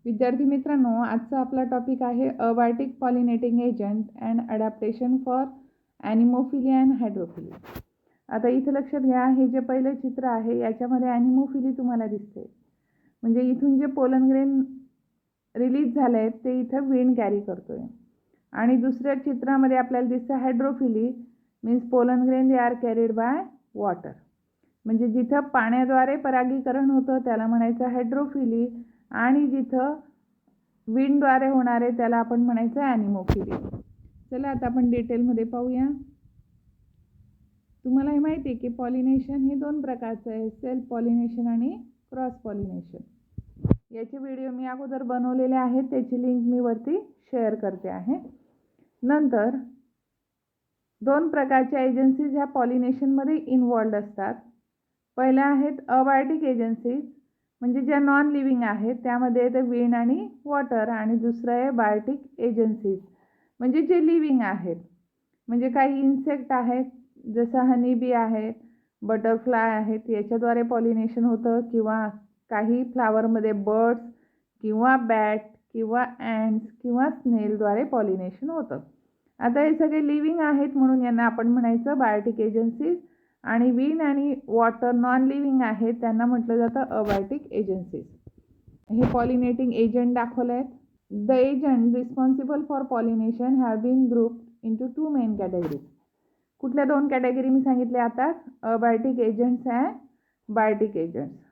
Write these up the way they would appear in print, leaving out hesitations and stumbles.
विद्यार्थी मित्रांनो, आजचा आपला टॉपिक आहे abiotic pollinating agent and adaptation for anemophily and hydrophily. आता इथे लक्षात घ्या, हे जे पहिलं चित्र आहे याच्यामध्ये ॲनिमोफिली तुम्हाला दिसते. म्हणजे इथून जे पोलन ग्रेन रिलीज झाले आहेत ते इथं विंड कॅरी करतोय. आणि दुसऱ्या चित्रामध्ये आपल्याला दिसतं hydrophily, means pollen grain they are carried by water. म्हणजे जिथं पाण्याद्वारे परागीकरण होतं त्याला म्हणायचं हायड्रोफिली, आणि जिथं विंडद्वारे होणारे त्याला आपण म्हणायचं ॲनिमोफिली. चला आता आपण डिटेलमध्ये पाहूया. तुम्हाला हे माहिती आहे की पॉलिनेशन हे दोन प्रकारचं आहे, सेल्फ पॉलिनेशन आणि क्रॉस पॉलिनेशन. याचे व्हिडिओ मी अगोदर बनवलेले आहेत, त्याची लिंक मी वरती शेअर करते आहे. नंतर दोन प्रकारच्या एजन्सीज ह्या पॉलिनेशनमध्ये इन्वॉल्ड असतात. पहिल्या आहेत अबायोटिक एजन्सीज, म्हणजे ज्या नॉन लिव्हिंग आहेत, त्यामध्ये येतं विंड आणि वॉटर. आणि दुसरं आहे बायोटिक एजन्सीज, म्हणजे जे लिव्हिंग आहेत. म्हणजे काही इन्सेक्ट आहेत, जसं हनी बी आहेत, बटरफ्लाय आहेत, याच्याद्वारे पॉलिनेशन होतं. किंवा काही फ्लावरमध्ये बर्ड्स किंवा बॅट किंवा अँट्स किंवा स्नेलद्वारे पॉलिनेशन होतं. आता हे सगळे लिव्हिंग आहेत म्हणून यांना आपण म्हणायचं बायोटिक एजन्सीज. आणि विंड आणि वॉटर नॉन लिव्हिंग आहेत, त्यांना म्हटलं जातं अबायोटिक एजन्सीज. हे पॉलिनेटिंग एजंट दाखवले आहेत. The agent responsible for pollination have been grouped into two main categories. कुठल्या दोन कॅटेगरी मी सांगितले आता? Abiotic agents and biotic agents.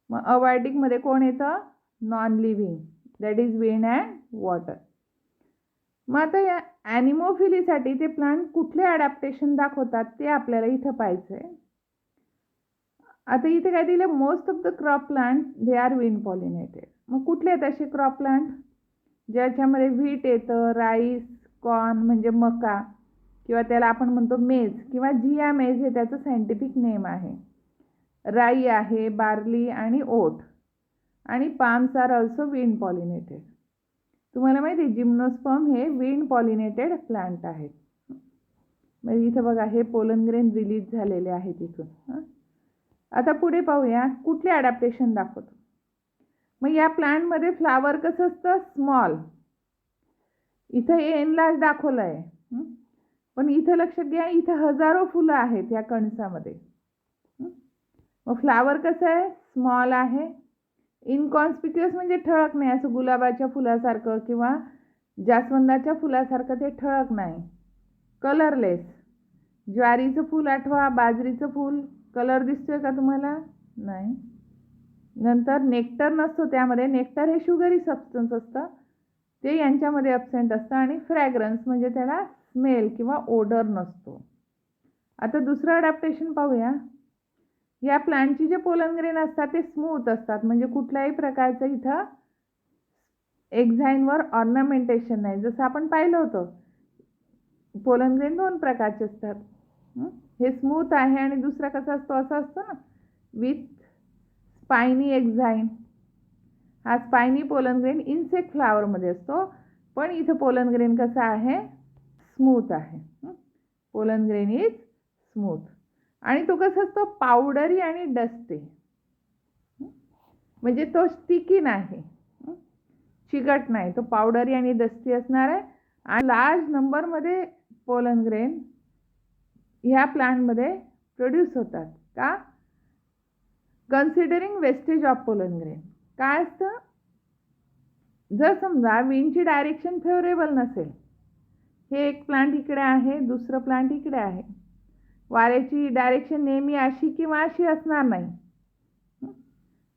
मग अबायोटिकमध्ये कोण येतं? Non living, that is wind and water. मग आता या ॲनिमोफिलीसाठी ते प्लांट कुठले अडॅप्टेशन दाखवतात ते आपल्याला इथं पाहायचं आहे. आता इथे काय दिलं? Most of the crop plant they are wind pollinated. मग कुठले आहेत असे क्रॉप प्लांट? ज्याच्यामध्ये व्हीट येतं, राईस, कॉर्न म्हणजे मका, किंवा त्याला आपण म्हणतो मेज किंवा जिया मेज हे त्याचं सायंटिफिक नेम आहे. राई आहे, बार्ली आणि ओट. आणि palms are also wind pollinated. तुम्हाला माहिती आहे जिम्नोस्पर्म हे विंड पॉलिनेटेड प्लांट आहेत. म्हणजे इथं बघा, हे पोलन ग्रेन रिलीज झालेले आहेत इथून. आता पुढे पाहूया कुठले अडॅप्टेशन दाखवतो. मग या प्लांटमध्ये फ्लावर कसं असतं? स्मॉल. इथं एनलार्ज दाखवलं आहे, पण इथं लक्षात घ्या, इथं हजारो फुलं आहेत या कणसामध्ये. मग फ्लावर कसं आहे? स्मॉल आहे. इनकॉन्स्पिक्युअस म्हणजे ठळक नाही, असं गुलाबाच्या फुलासारखं किंवा जास्वंदाच्या फुलासारखं ते ठळक नाही. कलरलेस. ज्वारीचं फूल आठवा, बाजरीचं फूल, कलर दिसतोय का तुम्हाला? नाही. नंतर नेक्टर नसतो त्यामध्ये. नेक्टर हे शुगरी सबस्टन्स असतं, ते यांच्यामध्ये ॲब्सेंट असतं. आणि फ्रॅग्रन्स म्हणजे त्याला स्मेल किंवा ओडर नसतो. आता दुसरं अडॅप्टेशन पाहूया. या प्लांटची जे पोलन ग्रेन असतात ते स्मूथ असतात, म्हणजे कुठल्याही प्रकारचं इथं एक्झाईनवर ऑर्नामेंटेशन नाही. जसं आपण पाहिलं होतं, पोलन ग्रेन दोन प्रकारचे असतात. हे स्मूथ आहे आणि दुसरा कसा असतो? असं असतो ना, विथ स्पायनी एक्झाईन. हा स्पायनी पोलन ग्रेन इन्सेक्ट फ्लावरमध्ये असतो, पण इथं पोलन ग्रेन कसा आहे? स्मूथ आहे. Pollen grain is smooth. आणि तो कसा असतो? पावडरी आणि डस्टी. म्हणजे तो स्टिकी नाही, चिकट नाही, तो पावडरी आणि डस्टी असणार आहे. आणि लार्ज नंबरमध्ये पोलन ग्रेन ह्या प्लांटमध्ये प्रोड्यूस होतात. का? Considering wastage of pollen grain. काय असतं? जर समजा विंडची डायरेक्शन फेवरेबल नसेल, हे एक प्लांट इकडे आहे, दुसरं प्लांट इकडे आहे, वाऱ्याची डायरेक्शन नेहमी अशी किंवा अशी असणार नाही.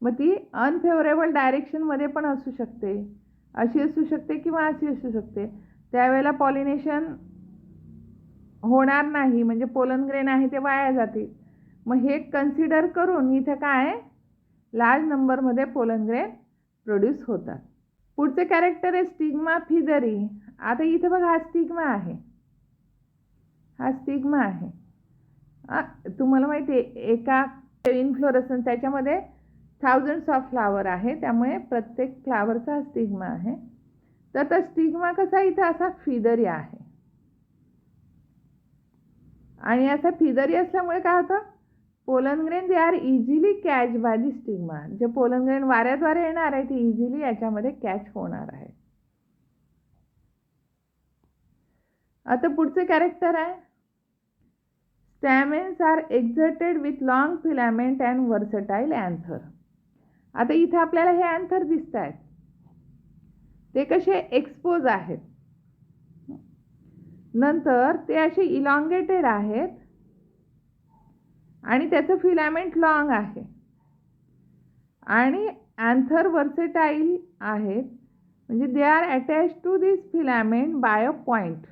मग ती अनफेवरेबल डायरेक्शनमध्ये पण असू शकते, अशी असू शकते किंवा अशी असू शकते. त्यावेळेला पॉलिनेशन होणार नाही, म्हणजे पोलन ग्रेन आहे ते वाया जातील. मग हे कन्सिडर करून इथं काय, लार्ज नंबरमध्ये पोलन ग्रेन प्रोड्यूस होतात. पुढचे कॅरेक्टर आहे स्टिग्मा फिदरी. आता इथं बघा, हा स्टिग्मा आहे, हा स्टिग्मा आहे. तुम्हाला माहिती आहे, एका इन्फ्लोरेसन्स त्याच्यामध्ये थाउजंड्स ऑफ फ्लावर आहे, त्यामुळे प्रत्येक फ्लावरचा हा स्टिग्मा आहे. तर तो स्टिग्मा कसा इथं असा फिदरी आहे. आणि असा फिदरी असल्यामुळे काय होतं? Pollen grain they R easily catch by the stigma. जे पोलन ग्रेन वाऱ्याद्वारे येणार आहे ते इझिली याच्यामध्ये कॅच होणार आहे. आता पुढचे कॅरेक्टर आहे stamens are exserted with long filament and versatile anther. आता इथे आपल्याला हे अँथर दिसत आहेत, ते कसे एक्सपोज आहेत. नंतर ते असे इलॉंगेटेड आहेत आणि त्याचं फिलामेंट लॉंग आहे आणि अँथर वर्सेटाईल आहेत, म्हणजे they are attach to this filament by a point.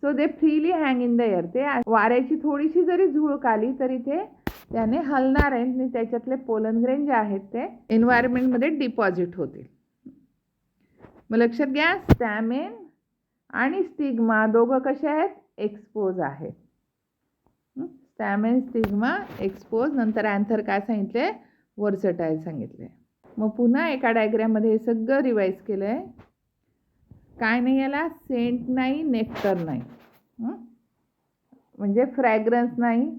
So they freely hang in the air. ते वाऱ्याची थोडीशी जरी झुळूक आली तरी ते त्याने हलणार आहेत आणि त्याच्यातले पोलन ग्रेन जे आहेत ते एन्व्हायरमेंटमध्ये डिपॉझिट होतील. मग लक्षात घ्या, स्टॅमेन आणि स्टिग्मा दोघं कसे आहेत, एक्सपोज आहेत. स्टॅमेन स्टिग्मा एक्सपोज. नंतर अँथर काय सांगितले, वर्सटाईल सांगितले. मग पुन्हा एका डायग्राममध्ये हे सगळं रिवाईज केलं आहे. काय नाही, याला सेंट नाही, नेक्टर नाही, म्हणजे फ्रॅग्रन्स नाही,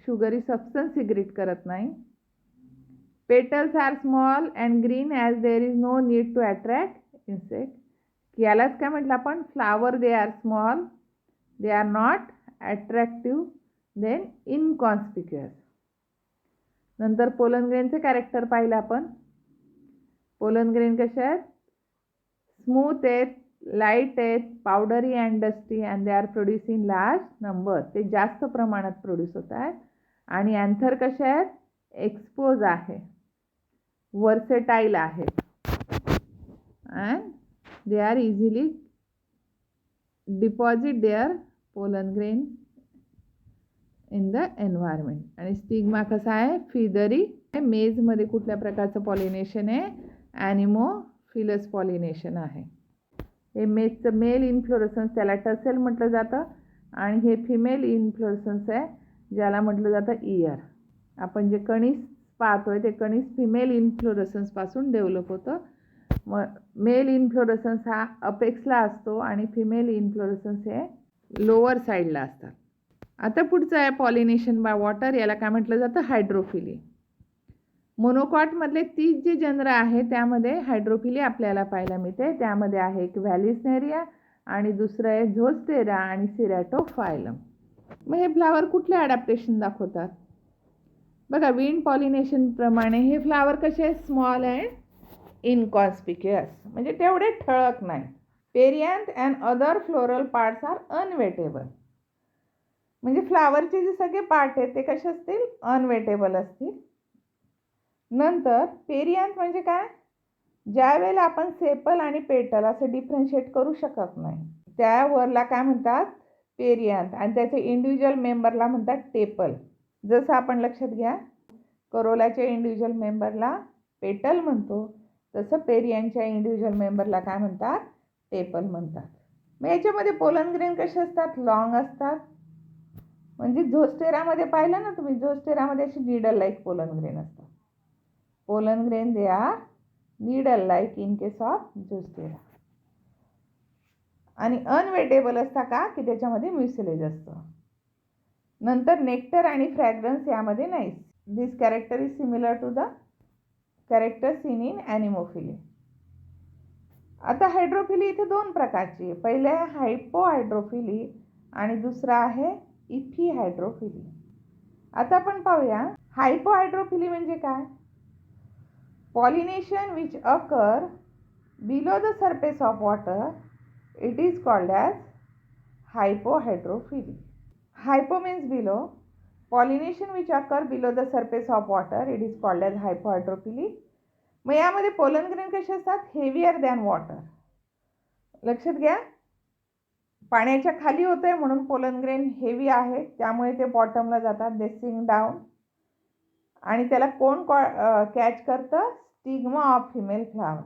शुगरी सबस्टन्स सिक्रेट करत नाही. Petals are small and green as there is no need to attract insect. यालाच काय म्हटलं आपण, flower they are small, they are not attractive, then inconspicuous. नंतर पोलन ग्रेनचे कॅरेक्टर पाहिलं आपण. पोलन ग्रेन कसे आहेत, स्मूथ आहेत, लाईट आहेत, पावडरी and dusty and they are produce in large number. ते जास्त प्रमाणात प्रोड्यूस होत आहेत. आणि अँथर कसे आहेत, एक्सपोज आहे, वर्सेटाईल आहे and they are easily deposit their pollen grain in the environment. आणि स्टिग्मा कसा आहे, फिदरी. मेजमध्ये कुठल्या प्रकारचं पॉलिनेशन आहे, ॲनिमोफिलस पॉलिनेशन आहे. हे मेजचं मेल इन्फ्लोरेसन्स त्याला टसेल म्हटलं जातं आणि हे फिमेल इन्फ्लोरेसन्स आहे ज्याला म्हटलं जातं इयर. आपण जे कणीस पाहतोय ते कणीस फिमेल इन्फ्लोरेसन्सपासून डेव्हलप होतं. मग मेल इन्फ्लोरेसन्स हा अपेक्सला असतो आणि फिमेल इन्फ्लोरेसन्स हे लोअर साईडला असतात. आता पुढचं आहे पॉलिनेशन बाय वॉटर. याला काय म्हटलं जातं, हायड्रोफिली. मोनोकॉटमधले 30 जे जनर आहे त्यामध्ये हायड्रोफिली आपल्याला पाहायला मिळते. त्यामध्ये आहे एक व्हॅलिस्नेरिया आणि दुसरं आहे झोस्टेरा आणि सिरॅटोफायलम. मग हे फ्लावर कुठले अडॅप्टेशन दाखवतात बघा, विंड पॉलिनेशन प्रमाणे हे फ्लावर कसे, स्मॉल अँड इनकॉन्स्पिक्युअस, म्हणजे तेवढे ठळक नाही. Perianth and other floral parts are unwettable. म्हणजे फ्लावरचे जे सगळे पार्ट आहेत ते कसे असतील, अनवेटेबल असतील. नंतर पेरियांथ म्हणजे काय, ज्या वेळेला आपण सेपल आणि पेटल असं डिफरन्शिएट करू शकत नाही त्यावरला काय म्हणतात, पेरियांथ. आणि त्याचे इंडिव्हिज्युअल मेंबरला म्हणतात टेपल. जसं आपण लक्षात घ्या, करोलाच्या इंडिव्हिज्युअल मेंबरला पेटल म्हणतो, तसं पेरियांच्या इंडिव्हिज्युअल मेंबरला काय म्हणतात, टेपल म्हणतात. मग याच्यामध्ये पोलन ग्रेन कसे असतात, लॉंग असतात. म्हणजे झोस्टेरामध्ये पाहिलं ना तुम्ही, झोस्टेरामध्ये अशी नीडल लाईक पोलन ग्रेन असतात. Pollen grain they are needle like in case of Zostera. आणि अनवेटेबल असता का की त्याच्यामध्ये म्युसिलेज असतं. नंतर नेक्टर आणि फ्रॅग्रन्स यामध्ये नाही. This character is similar to the character seen in anemophily. आता हायड्रोफिली इथे दोन प्रकारची. पहिले आहे हायपोहायड्रोफिली आणि दुसरा आहे इफिहायड्रोफिली. आता आपण पाहूया हायपोहायड्रोफिली म्हणजे काय. Pollination which occur below the surface of water, it is called as hypohydrophily. Hypo means below, pollination which occur below the surface of water, it is called as hypohydrophily. मग यामध्ये पोलन ग्रेन कसे असतात, heavier than water. लक्षात घ्या, पाण्याच्या खाली होतं आहे म्हणून पोलन ग्रेन हेवी आहे, त्यामुळे ते बॉटमला जातात, दे सिंक डाऊन. आणि त्याला कोण कॅच करतं, स्टिग्मा ऑफ फिमेल फ्लावर.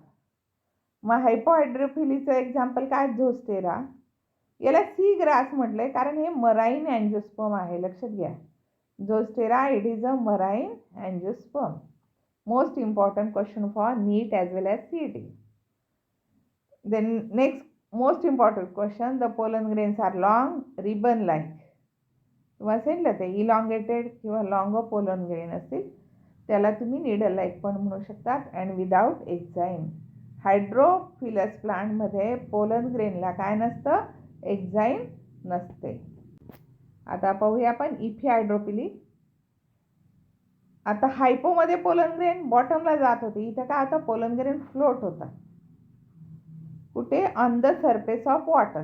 मग हायपोहायड्रोफिलीचं एक्झाम्पल काय, झोस्टेरा. याला सी ग्रास म्हटलंय कारण हे मराईन अँजिओस्पर्म आहे. लक्षात घ्या, Zostera it is a marine angiosperm. Most important question for NEET as well as CET. Then next most important question, the pollen grains are long, ribbon like. किंवा सांगितलं ते elongated किंवा लॉंग पोलन ग्रेन असतील त्याला तुम्ही needle like पण म्हणू शकतात. And without एक्झाईम. हायड्रोफिलस प्लांटमध्ये पोलन ग्रेनला काय नसतं, एक्झाईम नसते. आता पाहूया आपण इफी हायड्रोपिली. आता हायपोमध्ये पोलन ग्रेन बॉटमला जात होते, इथं काय आता पोलन ग्रेन फ्लोट होता कुठे, on the surface of water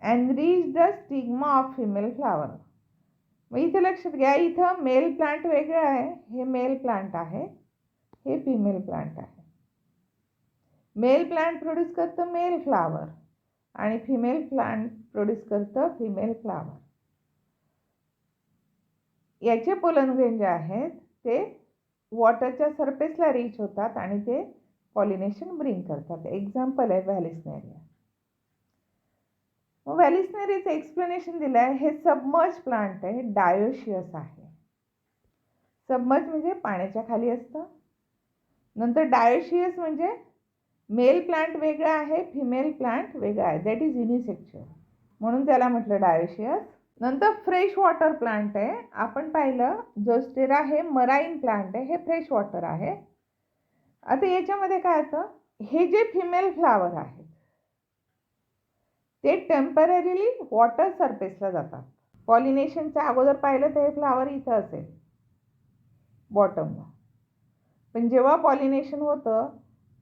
and reach the stigma of female flower. मग इथे लक्षात घ्या, इथं मेल प्लांट वेगळं आहे, हे मेल प्लांट आहे, हे फिमेल प्लांट आहे. मेल प्लांट प्रोड्यूस करतं मेल फ्लावर आणि फिमेल प्लांट प्रोड्यूस करतं फिमेल फ्लावर. याचे पोलन ग्रेन जे आहेत ते वॉटरच्या सरफेसला रीच होतात आणि ते पॉलिनेशन ब्रिंग करतात. एक्झाम्पल आहे व्हॅलिसनेरिया. मग व्हॅलिसनेरियाचं एक्सप्लेनेशन दिलं आहे. हे सबमर्ज प्लांट आहे, डायोशियस आहे. सबमर्ज म्हणजे पाण्याच्या खाली असतं. नंतर डायोशियस म्हणजे मेल प्लांट वेगळा आहे, फिमेल प्लांट वेगळा आहे, दॅट इज युनिसेक्शुअल, म्हणून त्याला म्हटलं डायोशियस. नंतर फ्रेश वॉटर प्लांट आहे. आपण पाहिलं जोस्टेरा हे मराईन प्लांट आहे, हे फ्रेश वॉटर आहे. आता याच्यामध्ये काय होतं, हे जे फिमेल फ्लावर आहेत ते टेम्पररीली वॉटर सरफेसला जातात. पॉलिनेशनच्या अगोदर पाहिलं तर हे फ्लावर इथं असेल बॉटमला, पण जेव्हा पॉलिनेशन होतं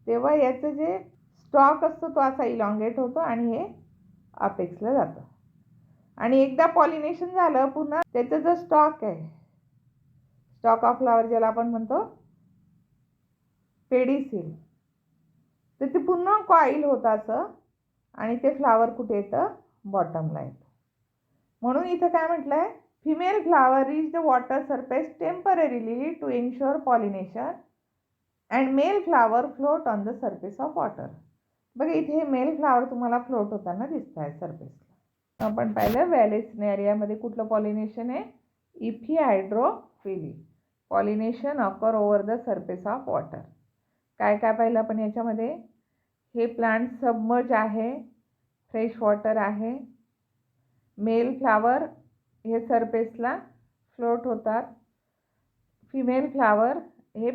तेव्हा याचं जे स्टॉक असतो तो असा इलॉंगेट होतो आणि हे अपेक्सला जातं. आणि एकदा पॉलिनेशन झालं पुन्हा त्याचा जो स्टॉक आहे, स्टॉक ऑफ फ्लावर ज्याला आपण म्हणतो पेडिसिल, तर ते पुन्हा कॉईल होतं असं आणि ते फ्लावर कुठे येतं, बॉटमला येतं. म्हणून इथं काय म्हटलं आहे, female flower reach the water surface temporarily to ensure pollination and male flower float on the surface of water. बघा इथे हे मेल फ्लावर तुम्हाला फ्लोट होताना दिसत आहे सरफेसला. आपण पाहिलं व्हॅलिसनेरियामध्ये कुठलं पॉलिनेशन आहे, epihydrophily. Pollination occur over the surface of water. काय काय पाहिलं आपण याच्यामध्ये, हे प्लांट सबमर्ज आहे, फ्रेश वॉटर आहे, मेल फ्लावर हे सरफेसला फ्लोट होतात, फिमेल फ्लावर हे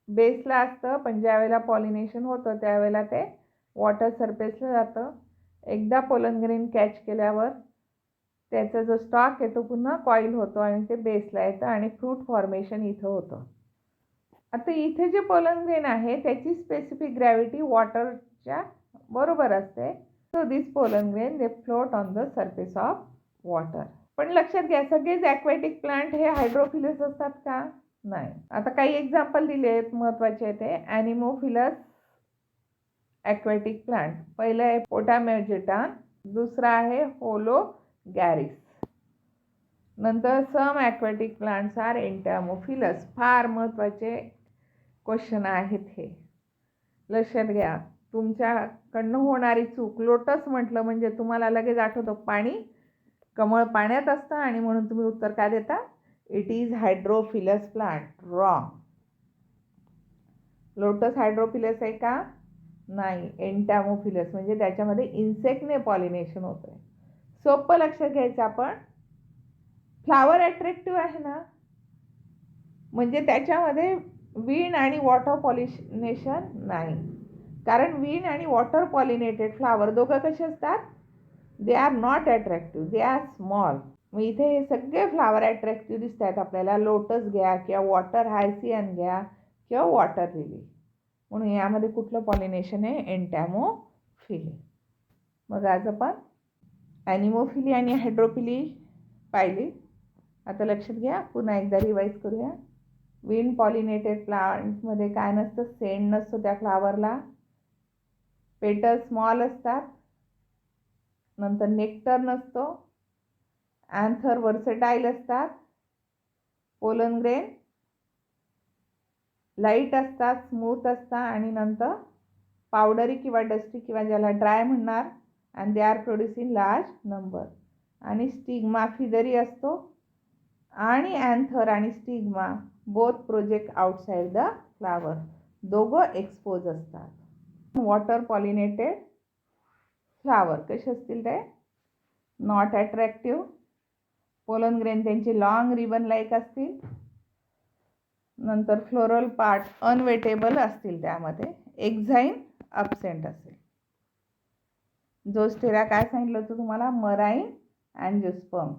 बेसला असतं, पण ज्यावेळेला पॉलिनेशन होतं त्यावेळेला ते वॉटर सरफेसला जातं. एकदा पोलन ग्रेन कॅच केल्यावर त्याचा जो स्टॉक आहे तो पुन्हा कॉईल होतो आणि ते बेसला येतं आणि फ्रूट फॉर्मेशन इथं होतं. आता इथे जे पोलन ग्रेन आहे त्याची स्पेसिफिक ग्रॅव्हिटी वॉटरच्या बरोबर असते. So this pollen grain they float on the surface of water. पण लक्षात घ्या, सगळेच ॲक्वॅटिक प्लांट हे हायड्रोफिलस असतात का, नाही. आता काही एक्झाम्पल दिले आहेत महत्त्वाचे आहे ते. ॲनिमोफिलस ॲक्वॅटिक प्लांट, पहिलं आहे पोटामेजिटान, दुसरा आहे होलोगॅरिस. नंतर सम ॲक्वॅटिक प्लांट्स आर एंटॅमोफिलस. फार महत्त्वाचे क्वेश्चन आहेत हे, लक्षात घ्या. तुमच्याकडनं होणारी चूक, लोटस म्हटलं म्हणजे तुम्हाला लगेच आठवतं पाणी, कमळ पाण्यात असतं आणि म्हणून तुम्ही उत्तर काय देता, it is hydrophilous plant. Wrong. Lotus hydrophilous आहे का, नाही, एंटॅमोफिलस, म्हणजे त्याच्यामध्ये इन्सेक्टने पॉलिनेशन होतं आहे. सोपं लक्षात घ्यायचं आपण. फ्लावर अट्रॅक्टिव्ह आहे ना, म्हणजे त्याच्यामध्ये विंड आणि वॉटर पॉलिनेशन नाही, कारण विंड आणि वॉटर पॉलिनेटेड फ्लावर दोघं कसे असतात, दे are not attractive, they are small. मग इथे हे सगळे फ्लावर अट्रॅक्टिव्ह दिसत आहेत आपल्याला. लोटस घ्या किंवा वॉटर हायसियन घ्या किंवा वॉटर लिली, म्हणून यामध्ये कुठलं पॉलिनेशन आहे, एंटॅमोफिली. मग आज आपण ॲनिमोफिली आणि हायड्रोफिली पाहिली. आता लक्षात घ्या, पुन्हा एकदा रिवाईज करूया. विंड पॉलिनेटेड प्लांटमध्ये काय नसतं, सेंड नसतो त्या फ्लावरला, पेटल स्मॉल असतात, नंतर नेक्टर नसतो, अँथर वर्सेटाईल असतात, पोलन ग्रेन लाईट असतात, स्मूथ असतात आणि नंतर पावडरी किंवा डस्टी किंवा ज्याला ड्राय म्हणणार, and they are producing large number. आणि स्टिग्मा फिदरी असतो आणि अँथर आणि stigma both project outside the flower, दोघं एक्सपोज असतात. वॉटर पॉलिनेटेड फ्लावर कसे असतील ते, नॉट अट्रॅक्टिव्ह, पोलन ग्रेन त्यांचे लॉंग रिबन लाईक असतील. नंतर फ्लोरल पार्ट अनवेटेबल असतील, त्यामध्ये एक्झाईन अब्सेंट असेल. झोस्टेरा काय सांगितलं होतं तुम्हाला, मराईन अँजिओस्पर्म.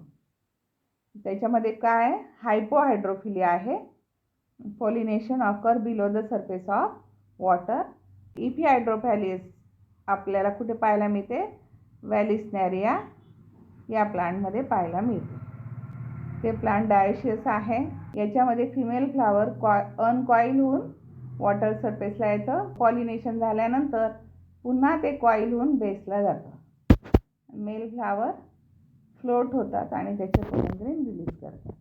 त्याच्यामध्ये काय हायपोहायड्रोफिलिया आहे. Pollination occur below the surface of water. Epihydrophilous आपल्याला कुठे पाहायला मिळते, वॅलिस्नेरिया या प्लांटमध्ये पाहायला मिळते. ते प्लांट डायोशियस आहे. याच्यामध्ये फिमेल फ्लावर अनकॉईल होऊन वॉटर सरफेसला येतं. पॉलिनेशन झाल्यानंतर पुन्हा ते कॉईल होऊन बेसला जातं. मेल फ्लावर फ्लोट होतात आणि त्याचे पोलन ग्रेन रिलीज करतात.